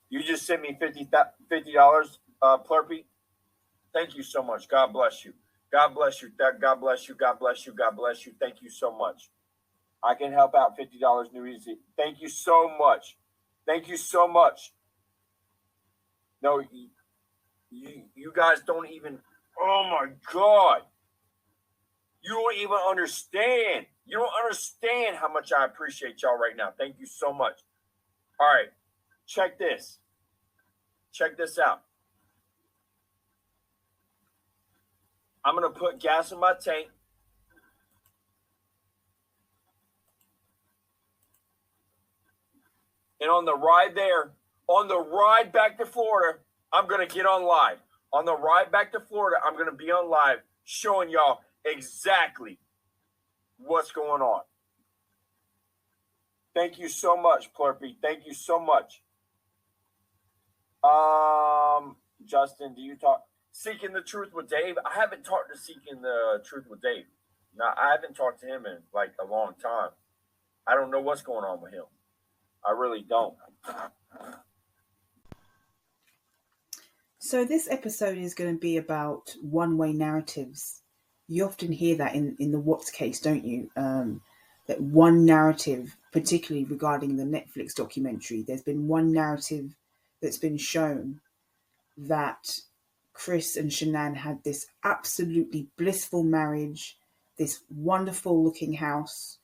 You just sent me $50, Plurpy. Thank you so much. God bless you. God bless you. God bless you. God bless you. God bless you. Thank you so much. I can help out $50 New Easy. Thank you so much. Thank you so much. No, you guys don't even. Oh my God. You don't even understand. You don't understand how much I appreciate y'all right now. Thank you so much. All right. Check this. Check this out. I'm going to put gas in my tank. And on the ride there, on the ride back to Florida, I'm going to get on live. On the ride back to Florida, I'm going to be on live showing y'all exactly what's going on. Thank you so much, Plurpy. Thank you so much. Justin, do you talk Seeking the Truth with Dave? I haven't talked to Seeking the Truth with Dave. Now, I haven't talked to him in like a long time. I don't know what's going on with him. I really don't. So this episode is going to be about one-way narratives. You often hear that in the Watts case, don't you? That one narrative, particularly regarding the Netflix documentary, there's been one narrative that's been shown that Chris and Shanann had this absolutely blissful marriage, this wonderful looking house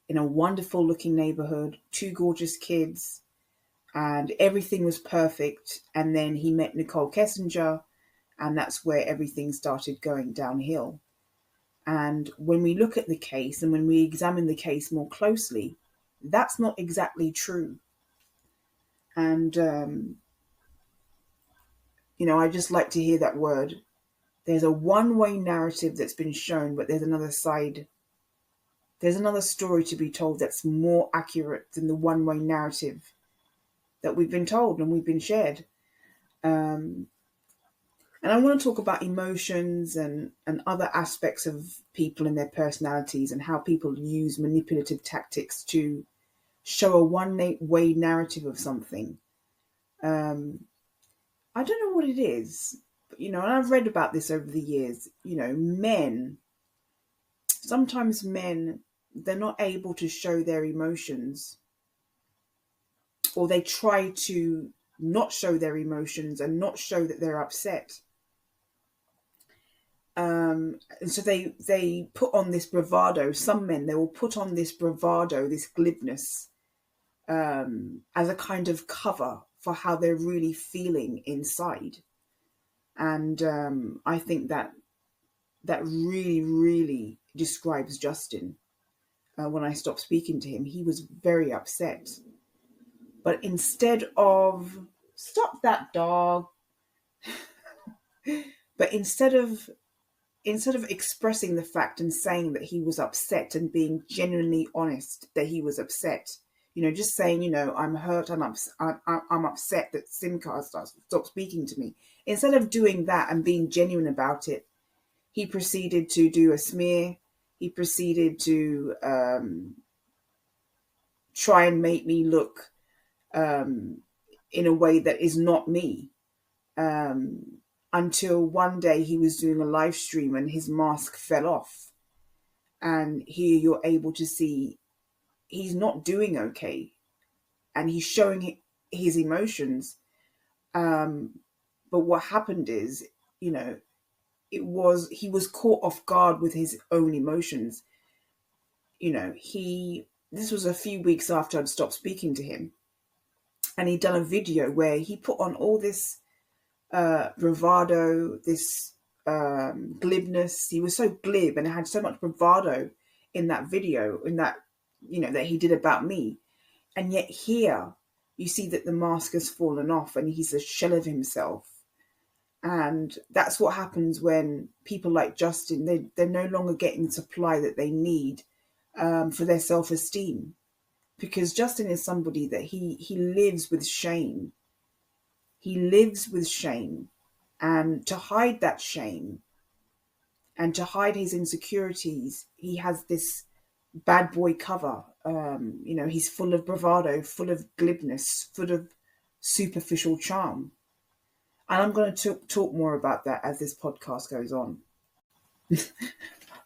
in a wonderful looking neighborhood, 2 gorgeous kids, and everything was perfect. And then he met Nicole Kessinger, and that's where everything started going downhill. And when we look at the case and when we examine the case more closely, that's not exactly true. And, I just like to hear that word. There's a one-way narrative that's been shown, but there's another side. There's another story to be told that's more accurate than the one-way narrative that we've been told and we've been shared. And I want to talk about emotions and other aspects of people and their personalities and how people use manipulative tactics to show a one-way narrative of something. I don't know what it is, but, and I've read about this over the years. Sometimes men, they're not able to show their emotions, or they try to not show their emotions and not show that they're upset. And so they put on this bravado. Some men, they will put on this bravado, this glibness, as a kind of cover for how they're really feeling inside. And I think that really, really describes Justin. When I stopped speaking to him, he was very upset. But instead of, stop that dog. But instead of expressing the fact and saying that he was upset and being genuinely honest that he was upset, just saying, I'm hurt, I'm upset that Simcast stopped speaking to me. Instead of doing that and being genuine about it, he proceeded to do a smear. He proceeded to try and make me look in a way that is not me. Until one day he was doing a live stream and his mask fell off. And here you're able to see he's not doing okay. And he's showing his emotions. But what happened is, he was caught off guard with his own emotions. This was a few weeks after I'd stopped speaking to him. And he'd done a video where he put on all this bravado, this glibness. He was so glib and had so much bravado in that video, in that, that he did about me. And yet here you see that the mask has fallen off and he's a shell of himself. And that's what happens when people like Justin, they're no longer getting the supply that they need for their self-esteem. Because Justin is somebody that he lives with shame. He lives with shame. And to hide that shame and to hide his insecurities, he has this bad boy cover. He's full of bravado, full of glibness, full of superficial charm. And I'm going to talk more about that as this podcast goes on.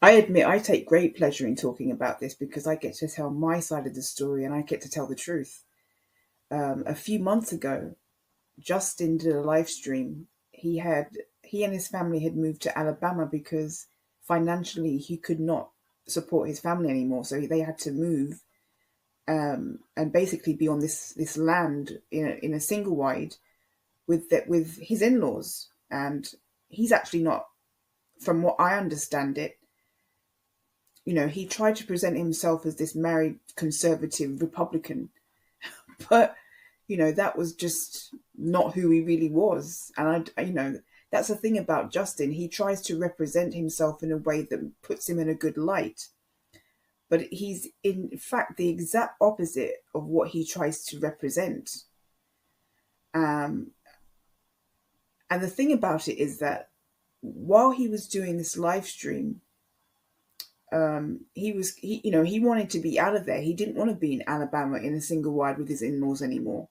I admit I take great pleasure in talking about this because I get to tell my side of the story and I get to tell the truth. A few months ago, Justin did a live stream. He and his family had moved to Alabama because financially he could not support his family anymore. So they had to move and basically be on this land in a single wide with his in-laws. And he's actually not, from what I understand it, he tried to present himself as this married conservative Republican, but that was just not who he really was. And that's the thing about Justin. He tries to represent himself in a way that puts him in a good light, but he's in fact the exact opposite of what he tries to represent. And the thing about it is that while he was doing this live stream, he wanted to be out of there. He didn't want to be in Alabama in a single wide with his in-laws anymore.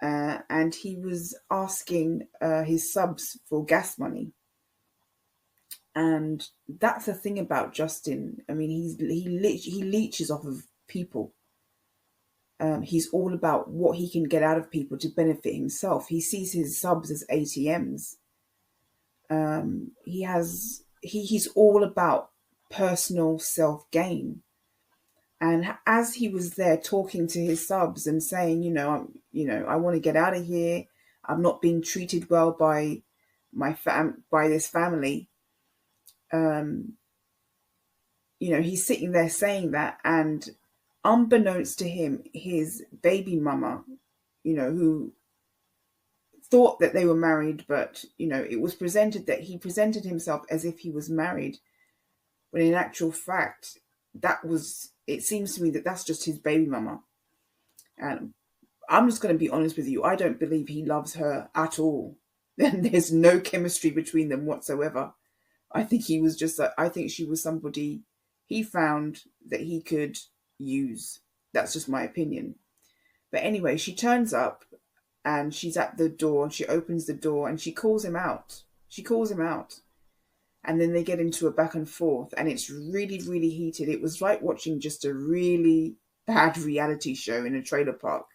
And he was asking his subs for gas money. And that's the thing about Justin. I mean, he leeches off of people. He's all about what he can get out of people to benefit himself. He sees his subs as ATMs. He's all about personal self-gain. And as he was there talking to his subs and saying, I want to get out of here. I'm not being treated well by by this family. He's sitting there saying that, and unbeknownst to him, his baby mama, who thought that they were married, but it was presented that he presented himself as if he was married, when in actual fact it seems to me that that's just his baby mama. And I'm just going to be honest with you, I don't believe he loves her at all. And there's no chemistry between them whatsoever. I think she was somebody he found that he could use. That's just my opinion. But anyway, she turns up and she's at the door and she opens the door and she calls him out. And then they get into a back and forth and it's really, really heated. It was like watching just a really bad reality show in a trailer park.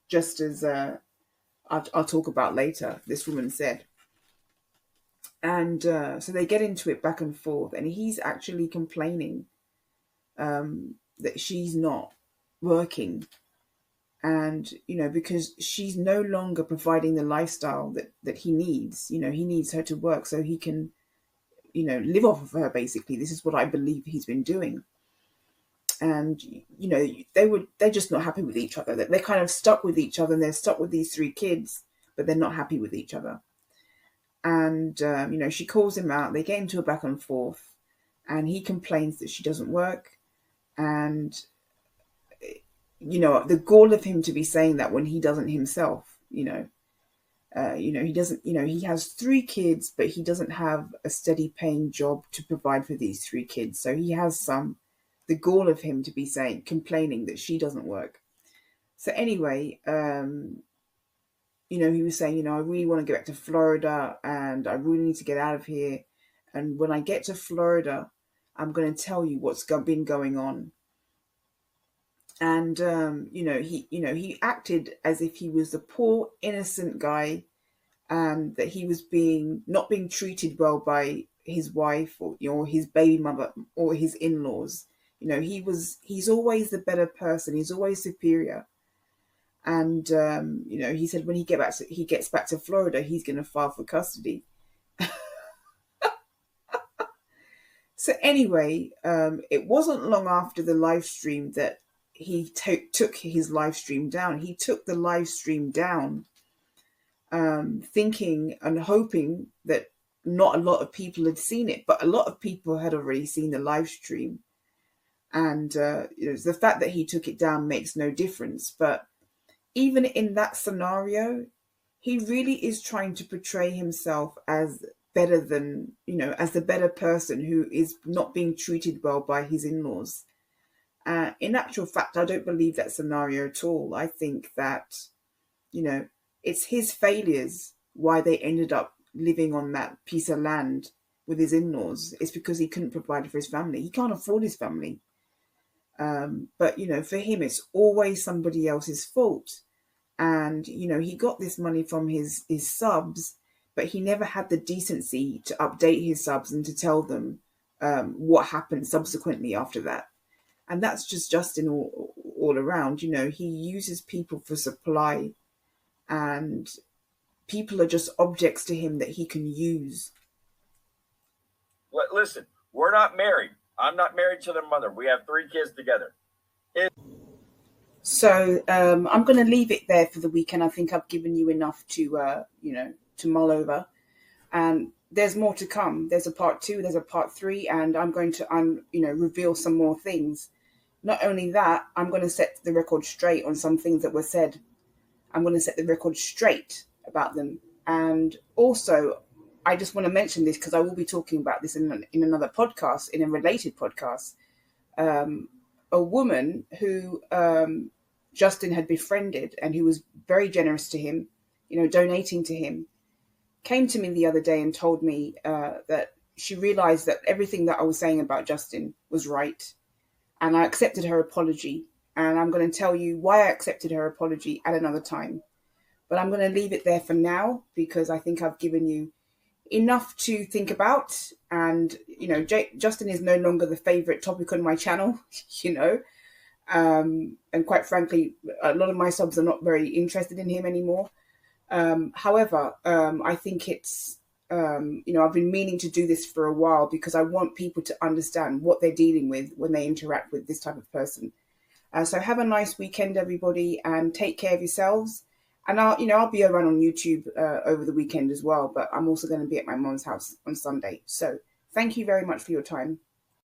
Just as I'll talk about later, this woman said. And so they get into it back and forth and he's actually complaining that she's not working. And, because she's no longer providing the lifestyle that he needs. He needs her to work so he can, live off of her, basically. This is what I believe he's been doing. And, they're just not happy with each other. They're kind of stuck with each other and they're stuck with these 3 kids, but they're not happy with each other. And, she calls him out. They get into a back and forth and he complains that she doesn't work. And, the gall of him to be saying that when he doesn't himself, he doesn't, he has 3 kids, but he doesn't have a steady paying job to provide for these 3 kids. So he has the gall of him to be complaining that she doesn't work. So anyway, he was saying, I really want to get back to Florida and I really need to get out of here. And when I get to Florida, I'm going to tell you what's been going on. And, he acted as if he was a poor, innocent guy and that he was not being treated well by his wife or his baby mother or his in-laws. He's always the better person. He's always superior. And, he said when he gets back to Florida, he's going to file for custody. So anyway, it wasn't long after the live stream that he took his live stream down. He took the live stream down, thinking and hoping that not a lot of people had seen it, but a lot of people had already seen the live stream. And the fact that he took it down makes no difference. But even in that scenario, he really is trying to portray himself as better than, as the better person who is not being treated well by his in-laws. In actual fact, I don't believe that scenario at all. I think that You know, it's his failures why they ended up living on that piece of land with his in-laws. It's because he couldn't provide for his family. He can't afford his family. But you know, for him, it's always somebody else's fault. And you know, he got this money from his subs, but he never had the decency to update his subs and to tell them what happened subsequently after that. And that's just Justin all around. You know, he uses people for supply, and people are just objects to him that he can use. Listen, we're not married. I'm not married to their mother. We have 3 kids together. So I'm going to leave it there for the weekend. I think I've given you enough to, you know, to mull over. And there's more to come. There's a part 2, there's a part 3, and I'm going to, you know, reveal some more things. Not only that, I'm going to set the record straight on some things that were said. I'm going to set the record straight about them. And also, I just want to mention this because I will be talking about this in another podcast, in a related podcast. A woman who Justin had befriended and who was very generous to him, you know, donating to him, came to me the other day and told me that she realized that everything that I was saying about Justin was right. And I accepted her apology. And I'm going to tell you why I accepted her apology at another time. But I'm going to leave it there for now because I think I've given you enough to think about. And, you know, Justin is no longer the favorite topic on my channel, you know. And quite frankly, a lot of my subs are not very interested in him anymore. However, I think it's, you know, I've been meaning to do this for a while because I want people to understand what they're dealing with when they interact with this type of person. So have a nice weekend, everybody, and take care of yourselves. And I'll be around on YouTube over the weekend as well, but I'm also going to be at my mom's house on Sunday. So thank you very much for your time.